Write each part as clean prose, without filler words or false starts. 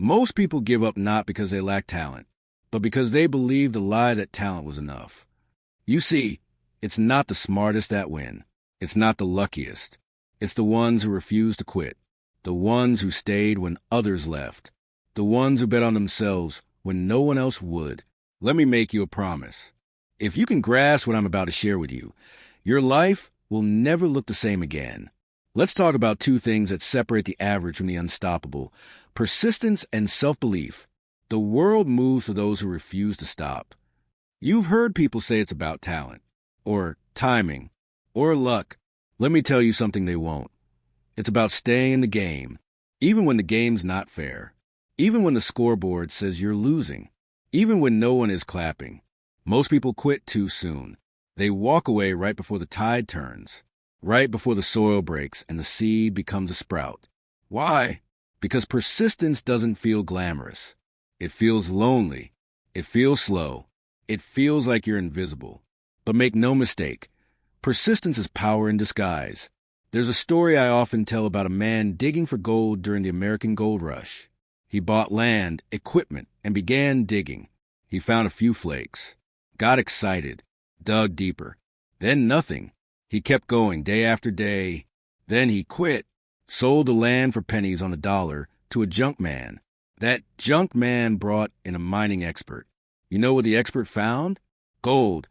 Most people give up not because they lack talent, but because they believe the lie that talent was enough. You see, it's not the smartest that win. It's not the luckiest. It's the ones who refuse to quit. The ones who stayed when others left. The ones who bet on themselves when no one else would. Let me make you a promise. If you can grasp what I'm about to share with you, your life will never look the same again. Let's talk about two things that separate the average from the unstoppable: persistence and self-belief. The world moves for those who refuse to stop. You've heard people say it's about talent, or timing, or luck. Let me tell you something they won't. It's about staying in the game, even when the game's not fair, even when the scoreboard says you're losing, even when no one is clapping. Most people quit too soon. They walk away right before the tide turns, right before the soil breaks and the seed becomes a sprout. Why? Because persistence doesn't feel glamorous. It feels lonely. It feels slow. It feels like you're invisible. But make no mistake, persistence is power in disguise. There's a story I often tell about a man digging for gold during the American gold rush. He bought land, equipment, and began digging. He found a few flakes, got excited, dug deeper. Then nothing. He kept going day after day. Then he quit, sold the land for pennies on the dollar to a junk man. That junk man brought in a mining expert. You know what the expert found? Gold.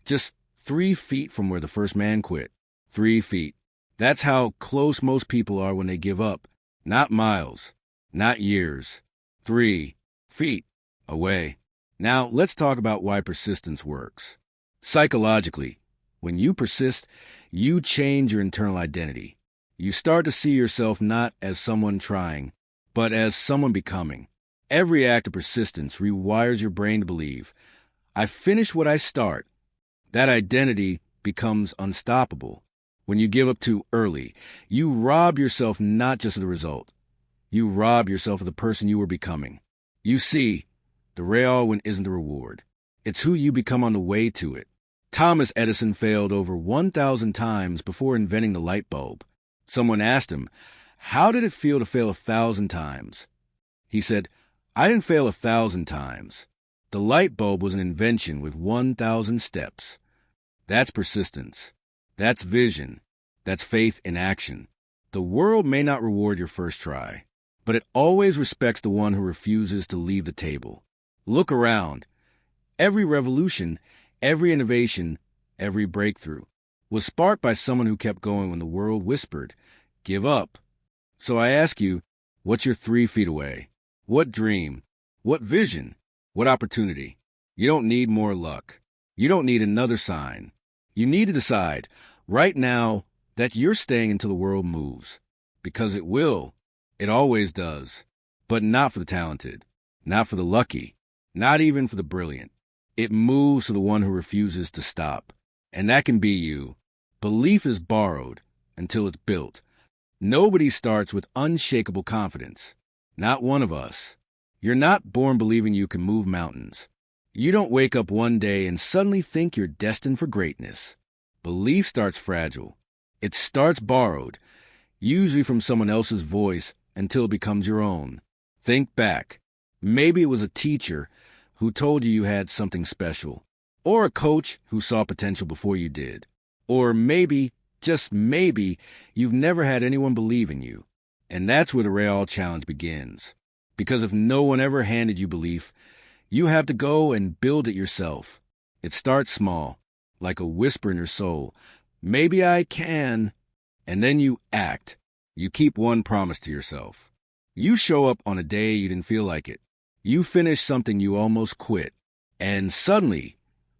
Just 3 feet from where the first man quit. 3 feet. That's how close most people are when they give up. Not miles. Not years. 3 feet away. Now, let's talk about why persistence works. Psychologically, when you persist, you change your internal identity. You start to see yourself not as someone trying, but as someone becoming. Every act of persistence rewires your brain to believe, I finish what I start. That identity becomes unstoppable. When you give up too early, you rob yourself not just of the result. You rob yourself of the person you were becoming. You see, the real win isn't the reward. It's who you become on the way to it. Thomas Edison failed over 1,000 times before inventing the light bulb. Someone asked him, how did it feel to fail 1,000 times? He said, I didn't fail 1,000 times. The light bulb was an invention with 1,000 steps. That's persistence. That's vision. That's faith in action. The world may not reward your first try, but it always respects the one who refuses to leave the table. Look around. Every revolution, every innovation, every breakthrough was sparked by someone who kept going when the world whispered, give up. So I ask you, what's your 3 feet away? What dream? What vision? What opportunity? You don't need more luck. You don't need another sign. You need to decide right now that you're staying until the world moves. Because it will. It always does. But not for the talented. Not for the lucky. Not even for the brilliant. It moves to the one who refuses to stop. And that can be you. Belief is borrowed until it's built. Nobody starts with unshakable confidence. Not one of us. You're not born believing you can move mountains. You don't wake up one day and suddenly think you're destined for greatness. Belief starts fragile. It starts borrowed, usually from someone else's voice until it becomes your own. Think back. Maybe it was a teacher who told you had something special, or a coach who saw potential before you did. Or maybe, just maybe, you've never had anyone believe in you. And that's where the real challenge begins. Because if no one ever handed you belief, you have to go and build it yourself. It starts small, like a whisper in your soul. Maybe I can. And then you act. You keep one promise to yourself. You show up on a day you didn't feel like it. You finish something you almost quit. And suddenly,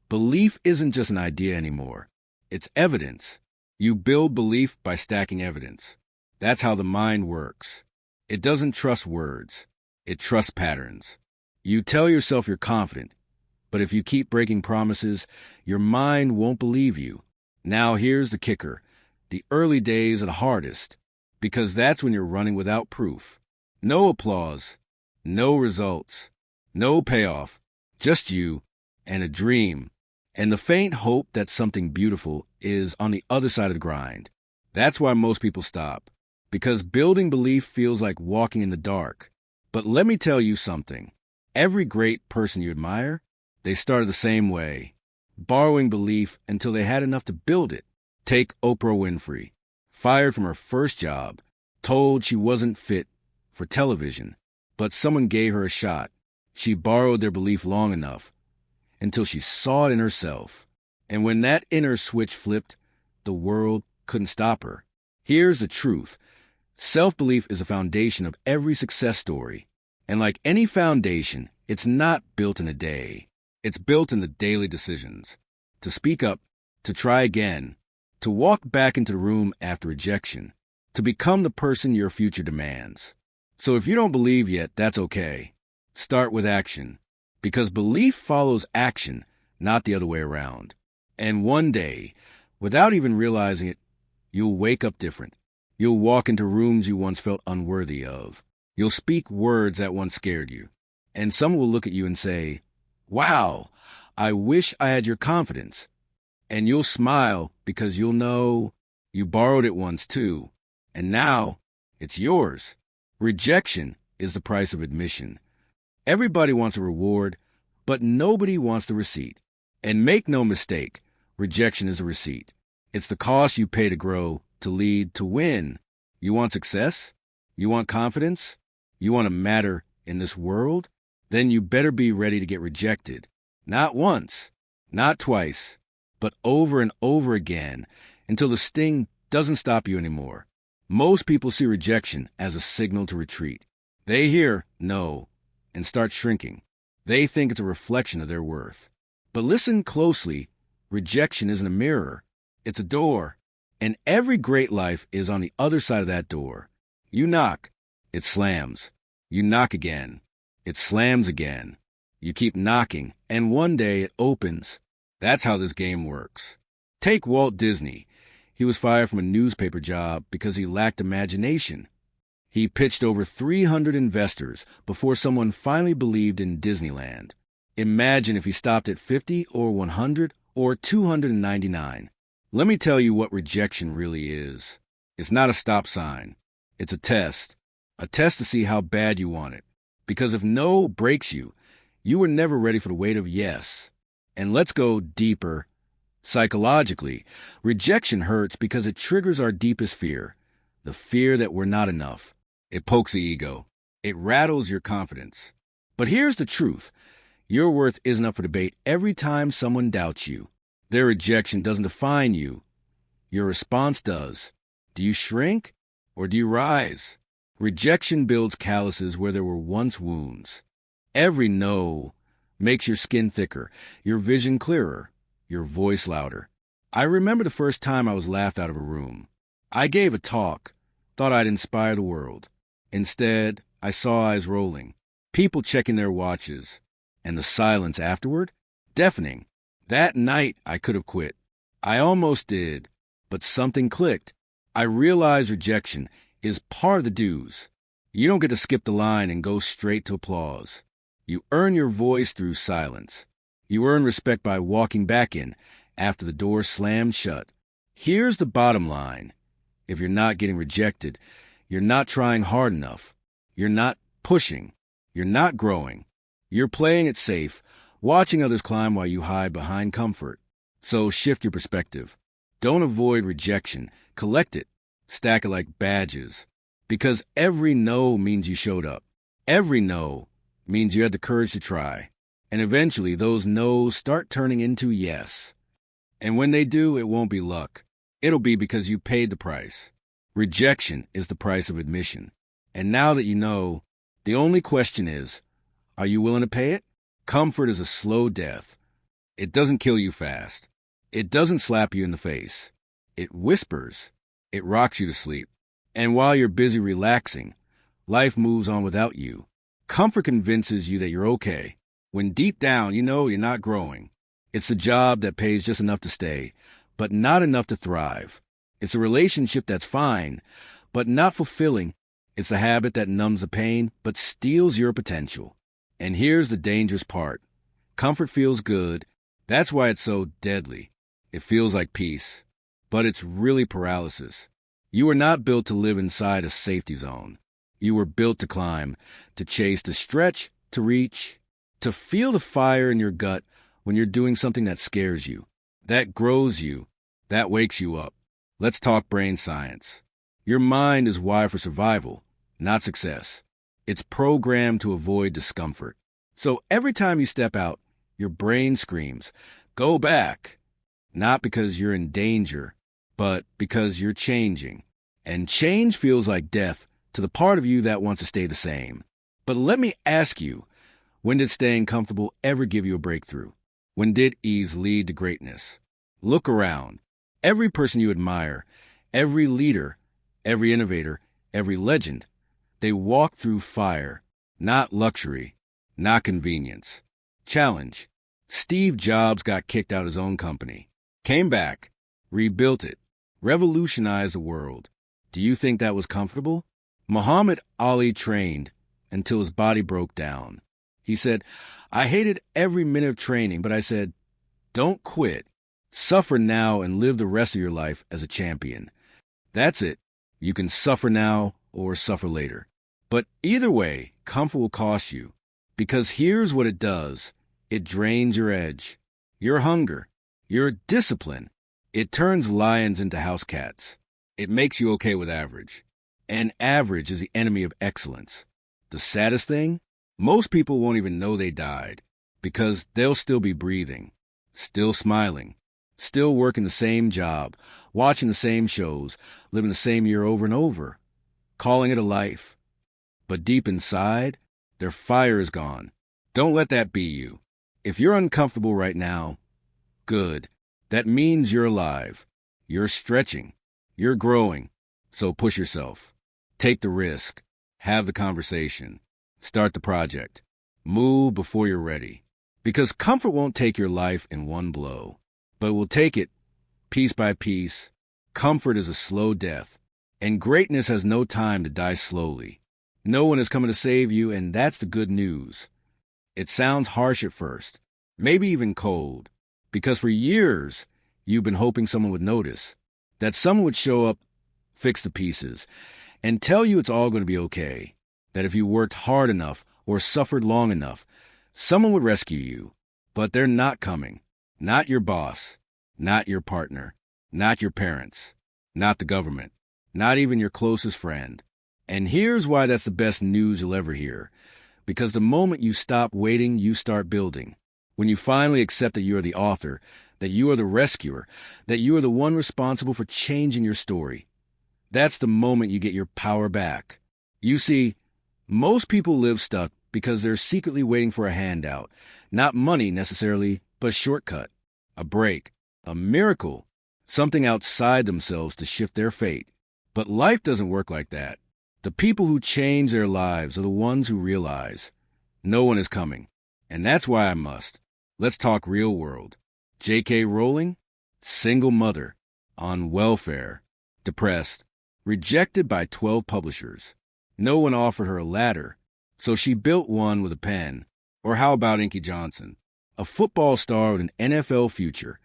belief isn't just an idea anymore. It's evidence. You build belief by stacking evidence. That's how the mind works. It doesn't trust words. It trusts patterns. You tell yourself you're confident, but if you keep breaking promises, your mind won't believe you. Now here's the kicker. The early days are the hardest, because that's when you're running without proof. No applause, no results, no payoff, just you and a dream, and the faint hope that something beautiful is on the other side of the grind. That's why most people stop, because building belief feels like walking in the dark. But let me tell you something. Every great person you admire, they started the same way, borrowing belief until they had enough to build it. Take Oprah Winfrey, fired from her first job, told she wasn't fit for television, but someone gave her a shot. She borrowed their belief long enough until she saw it in herself. And when that inner switch flipped, the world couldn't stop her. Here's the truth. Self-belief is a foundation of every success story. And like any foundation, it's not built in a day. It's built in the daily decisions. To speak up, to try again, to walk back into the room after rejection, to become the person your future demands. So if you don't believe yet, that's okay. Start with action, because belief follows action, not the other way around. And one day, without even realizing it, you'll wake up different. You'll walk into rooms you once felt unworthy of. You'll speak words that once scared you. And someone will look at you and say, "Wow, I wish I had your confidence." And you'll smile because you'll know you borrowed it once too. And now it's yours. Rejection is the price of admission. Everybody wants a reward, but nobody wants the receipt. And make no mistake, rejection is a receipt. It's the cost you pay to grow, to lead, to win. You want success? You want confidence? You want to matter in this world? Then you better be ready to get rejected. Not once, not twice, but over and over again until the sting doesn't stop you anymore. Most people see rejection as a signal to retreat. They hear no and start shrinking. They think it's a reflection of their worth. But listen closely. Rejection isn't a mirror. It's a door. And every great life is on the other side of that door. You knock. It slams. You knock again. It slams again. You keep knocking, and one day it opens. That's how this game works. Take Walt Disney. He was fired from a newspaper job because he lacked imagination. He pitched over 300 investors before someone finally believed in Disneyland. Imagine if he stopped at 50 or 100 or 299. Let me tell you what rejection really is. It's not a stop sign. It's a test to see how bad you want it. Because if no breaks you, you were never ready for the weight of yes. And let's go deeper. Psychologically, rejection hurts because it triggers our deepest fear, the fear that we're not enough. It pokes the ego. It rattles your confidence. But here's the truth. Your worth isn't up for debate every time someone doubts you. Their rejection doesn't define you. Your response does. Do you shrink or do you rise? Rejection builds calluses where there were once wounds. Every no makes your skin thicker, your vision clearer, your voice louder. I remember the first time I was laughed out of a room. I gave a talk, thought I'd inspire the world. Instead, I saw eyes rolling, people checking their watches, and the silence afterward, deafening. That night, I could have quit. I almost did, but something clicked. I realized rejection is part of the dues. You don't get to skip the line and go straight to applause. You earn your voice through silence. You earn respect by walking back in after the door slammed shut. Here's the bottom line. If you're not getting rejected, you're not trying hard enough. You're not pushing. You're not growing. You're playing it safe, watching others climb while you hide behind comfort. So shift your perspective. Don't avoid rejection. Collect it. Stack it like badges. Because every no means you showed up. Every no means you had the courage to try. And eventually those no's start turning into yes. And when they do, it won't be luck. It'll be because you paid the price. Rejection is the price of admission. And now that you know, the only question is, are you willing to pay it? Comfort is a slow death. It doesn't kill you fast. It doesn't slap you in the face. It whispers. It rocks you to sleep. And while you're busy relaxing, life moves on without you. Comfort convinces you that you're okay, when deep down you know you're not growing. It's a job that pays just enough to stay, but not enough to thrive. It's a relationship that's fine, but not fulfilling. It's a habit that numbs the pain, but steals your potential. And here's the dangerous part. Comfort feels good. That's why it's so deadly. It feels like peace, but it's really paralysis. You are not built to live inside a safety zone. You were built to climb, to chase, to stretch, to reach, to feel the fire in your gut when you're doing something that scares you, that grows you, that wakes you up. Let's talk brain science. Your mind is wired for survival, not success. It's programmed to avoid discomfort. So every time you step out, your brain screams, "Go back." Not because you're in danger, but because you're changing. And change feels like death to the part of you that wants to stay the same. But let me ask you, when did staying comfortable ever give you a breakthrough? When did ease lead to greatness? Look around. Every person you admire, every leader, every innovator, every legend, they walk through fire, not luxury, not convenience. Challenge. Steve Jobs got kicked out of his own company, came back, rebuilt it, revolutionized the world. Do you think that was comfortable? Muhammad Ali trained until his body broke down. He said, "I hated every minute of training, but I said, don't quit. Suffer now and live the rest of your life as a champion." That's it. You can suffer now or suffer later. But either way, comfort will cost you. Because here's what it does. It drains your edge, your hunger, your discipline. It turns lions into house cats. It makes you okay with average. And average is the enemy of excellence. The saddest thing? Most people won't even know they died because they'll still be breathing, still smiling, still working the same job, watching the same shows, living the same year over and over, calling it a life. But deep inside, their fire is gone. Don't let that be you. If you're uncomfortable right now, good. That means you're alive. You're stretching. You're growing. So push yourself. Take the risk. Have the conversation. Start the project. Move before you're ready. Because comfort won't take your life in one blow, but will take it piece by piece. Comfort is a slow death, and greatness has no time to die slowly. No one is coming to save you, and that's the good news. It sounds harsh at first, maybe even cold, because for years you've been hoping someone would notice, that someone would show up, fix the pieces, and tell you it's all going to be okay, that if you worked hard enough or suffered long enough, someone would rescue you. But they're not coming. Not your boss, not your partner, not your parents, not the government, not even your closest friend. And here's why that's the best news you'll ever hear. Because the moment you stop waiting, you start building. When you finally accept that you are the author, that you are the rescuer, that you are the one responsible for changing your story, that's the moment you get your power back. You see, most people live stuck because they're secretly waiting for a handout, not money necessarily, but a shortcut, a break, a miracle, something outside themselves to shift their fate. But life doesn't work like that. The people who change their lives are the ones who realize no one is coming. And that's why I must. Let's talk real world. J.K. Rowling, single mother, on welfare, depressed, rejected by 12 publishers. No one offered her a ladder, so she built one with a pen. Or how about Inky Johnson, a football star with an NFL future,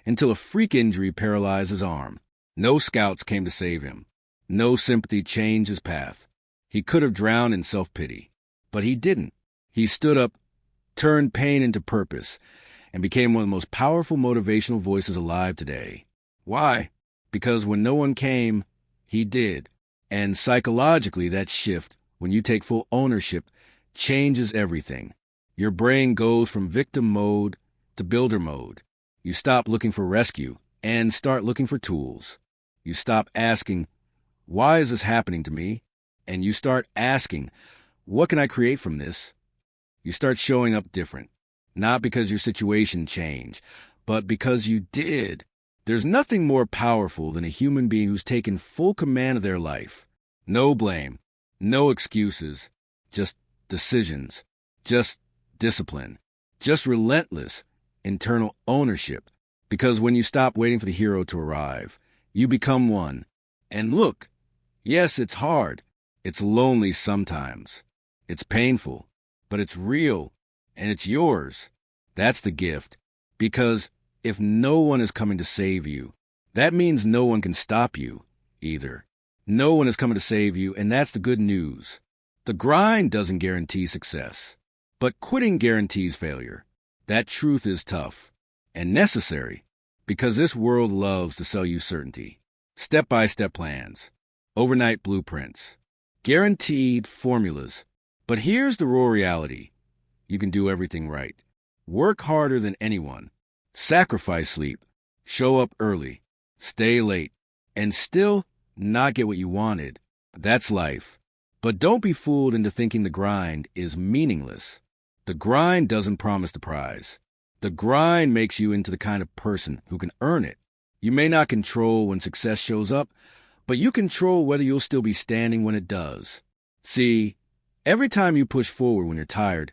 until a freak injury paralyzed his arm. No scouts came to save him. No sympathy changed his path. He could have drowned in self-pity, but he didn't. He stood up, turned pain into purpose, and became one of the most powerful motivational voices alive today. Why? Because when no one came, he did. And psychologically, that shift, when you take full ownership, changes everything. Your brain goes from victim mode to builder mode. You stop looking for rescue and start looking for tools. You stop asking, "Why is this happening to me?" And you start asking, "What can I create from this?" You start showing up different, not because your situation changed, but because you did. There's nothing more powerful than a human being who's taken full command of their life. No blame, no excuses, just decisions, just discipline, just relentless internal ownership. Because when you stop waiting for the hero to arrive, you become one. And look, yes, it's hard. It's lonely sometimes. It's painful, but it's real, and it's yours. That's the gift. Because if no one is coming to save you, that means no one can stop you either. No one is coming to save you, and that's the good news. The grind doesn't guarantee success, but quitting guarantees failure. That truth is tough and necessary because this world loves to sell you certainty, step-by-step plans, overnight blueprints, guaranteed formulas. But here's the raw reality. You can do everything right. Work harder than anyone. Sacrifice sleep. Show up early. Stay late. And still not get what you wanted. That's life. But don't be fooled into thinking the grind is meaningless. The grind doesn't promise the prize. The grind makes you into the kind of person who can earn it. You may not control when success shows up, but you control whether you'll still be standing when it does. See, every time you push forward when you're tired,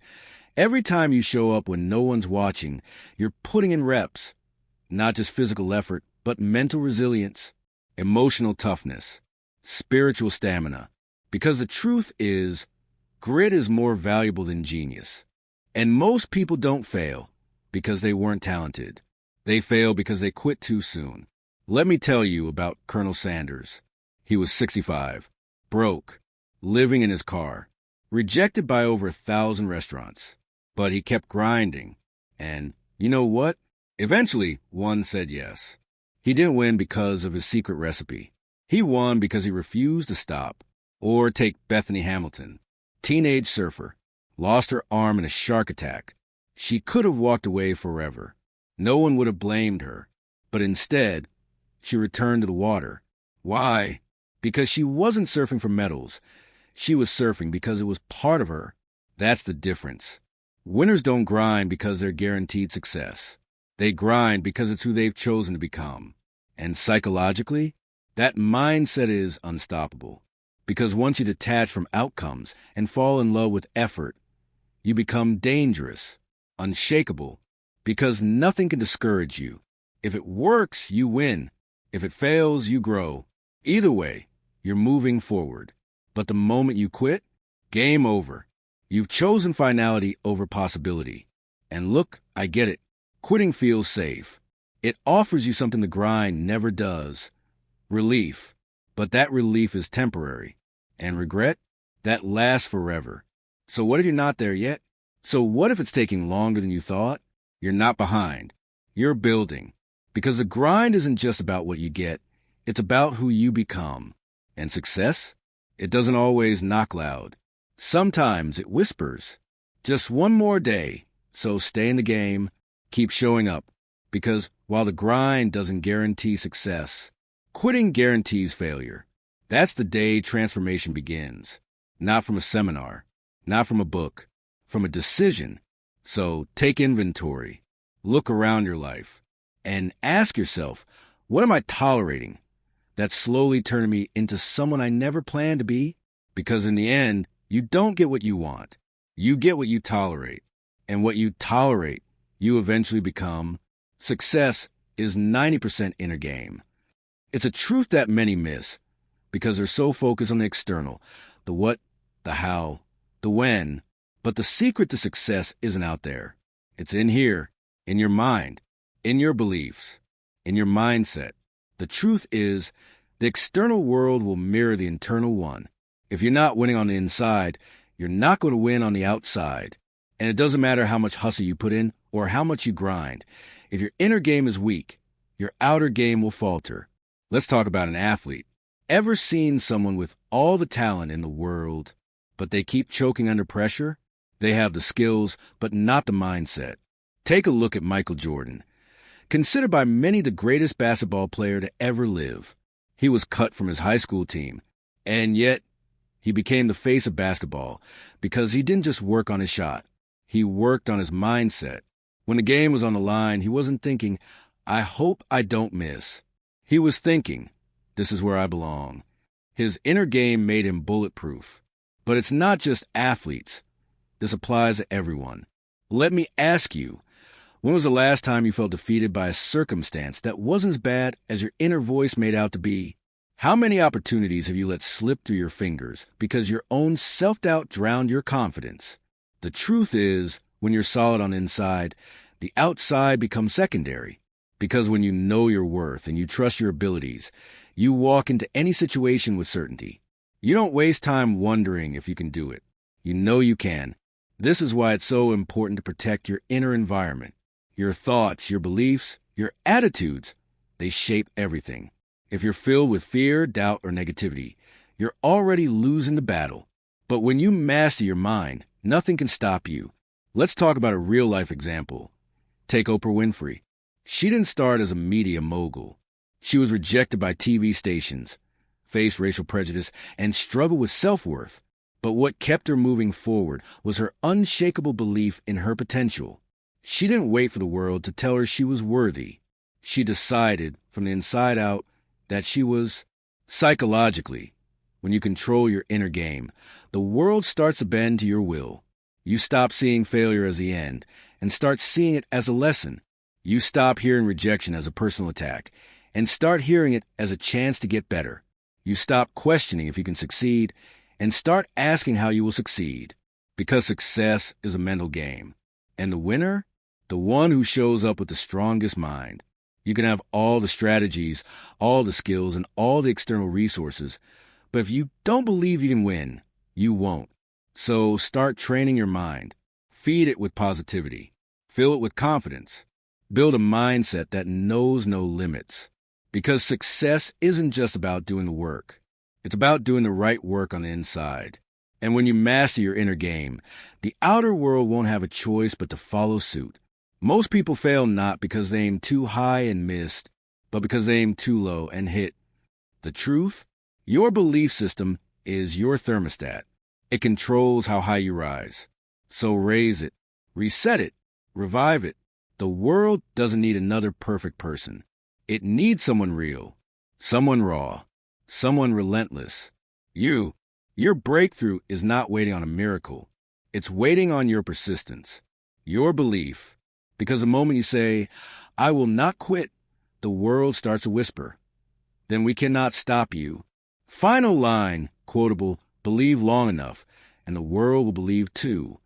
every time you show up when no one's watching, you're putting in reps. Not just physical effort, but mental resilience, emotional toughness, spiritual stamina. Because the truth is, grit is more valuable than genius. And most people don't fail because they weren't talented. They fail because they quit too soon. Let me tell you about Colonel Sanders. He was 65, broke, living in his car, rejected by over 1,000 restaurants. But he kept grinding. And you know what? Eventually, one said yes. He didn't win because of his secret recipe. He won because he refused to stop. Or take Bethany Hamilton, teenage surfer, lost her arm in a shark attack. She could have walked away forever. No one would have blamed her. But instead, she returned to the water. Why? Because she wasn't surfing for medals. She was surfing because it was part of her. That's the difference. Winners don't grind because they're guaranteed success. They grind because it's who they've chosen to become. And psychologically, that mindset is unstoppable. Because once you detach from outcomes and fall in love with effort, you become dangerous, unshakable, because nothing can discourage you. If it works, you win. If it fails, you grow. Either way, you're moving forward. But the moment you quit, game over. You've chosen finality over possibility. And look, I get it. Quitting feels safe. It offers you something the grind never does. Relief. But that relief is temporary. And regret? That lasts forever. So what if you're not there yet? So what if it's taking longer than you thought? You're not behind. You're building. Because the grind isn't just about what you get. It's about who you become. And success? It doesn't always knock loud. Sometimes it whispers. Just one more day. So stay in the game. Keep showing up. Because while the grind doesn't guarantee success, quitting guarantees failure. That's the day transformation begins. Not from a seminar, not from a book, from a decision. So take inventory, look around your life, and ask yourself, what am I tolerating that's slowly turning me into someone I never planned to be? Because in the end, you don't get what you want. You get what you tolerate. And what you tolerate, you eventually become. Success is 90% inner game. It's a truth that many miss. Because they're so focused on the external, the what, the how, the when. But the secret to success isn't out there. It's in here, in your mind, in your beliefs, in your mindset. The truth is, the external world will mirror the internal one. If you're not winning on the inside, you're not going to win on the outside. And it doesn't matter how much hustle you put in or how much you grind. If your inner game is weak, your outer game will falter. Let's talk about an athlete. Ever seen someone with all the talent in the world, but they keep choking under pressure? They have the skills, but not the mindset. Take a look at Michael Jordan. Considered by many the greatest basketball player to ever live. He was cut from his high school team, and yet he became the face of basketball because he didn't just work on his shot. He worked on his mindset. When the game was on the line, he wasn't thinking, I hope I don't miss. He was thinking, this is where I belong. His inner game made him bulletproof. But it's not just athletes. This applies to everyone. Let me ask you, when was the last time you felt defeated by a circumstance that wasn't as bad as your inner voice made out to be? How many opportunities have you let slip through your fingers because your own self-doubt drowned your confidence? The truth is, when you're solid on the inside, the outside becomes secondary. Because when you know your worth and you trust your abilities, you walk into any situation with certainty. You don't waste time wondering if you can do it. You know you can. This is why it's so important to protect your inner environment. Your thoughts, your beliefs, your attitudes, they shape everything. If you're filled with fear, doubt, or negativity, you're already losing the battle. But when you master your mind, nothing can stop you. Let's talk about a real-life example. Take Oprah Winfrey. She didn't start as a media mogul. She was rejected by TV stations, faced racial prejudice, and struggled with self-worth. But what kept her moving forward was her unshakable belief in her potential. She didn't wait for the world to tell her she was worthy. She decided from the inside out that she was. Psychologically, when you control your inner game, the world starts to bend to your will. You stop seeing failure as the end and start seeing it as a lesson. You stop hearing rejection as a personal attack and start hearing it as a chance to get better. You stop questioning if you can succeed and start asking how you will succeed. Because success is a mental game. And the winner? The one who shows up with the strongest mind. You can have all the strategies, all the skills, and all the external resources, but if you don't believe you can win, you won't. So start training your mind. Feed it with positivity. Fill it with confidence. Build a mindset that knows no limits. Because success isn't just about doing the work. It's about doing the right work on the inside. And when you master your inner game, the outer world won't have a choice but to follow suit. Most people fail not because they aim too high and missed, but because they aim too low and hit. The truth? Your belief system is your thermostat. It controls how high you rise. So raise it, reset it, revive it. The world doesn't need another perfect person. It needs someone real, someone raw, someone relentless. Your breakthrough is not waiting on a miracle. It's waiting on your persistence, your belief. Because the moment you say, I will not quit, the world starts to whisper. Then we cannot stop you. Final line, quotable, believe long enough, and the world will believe too.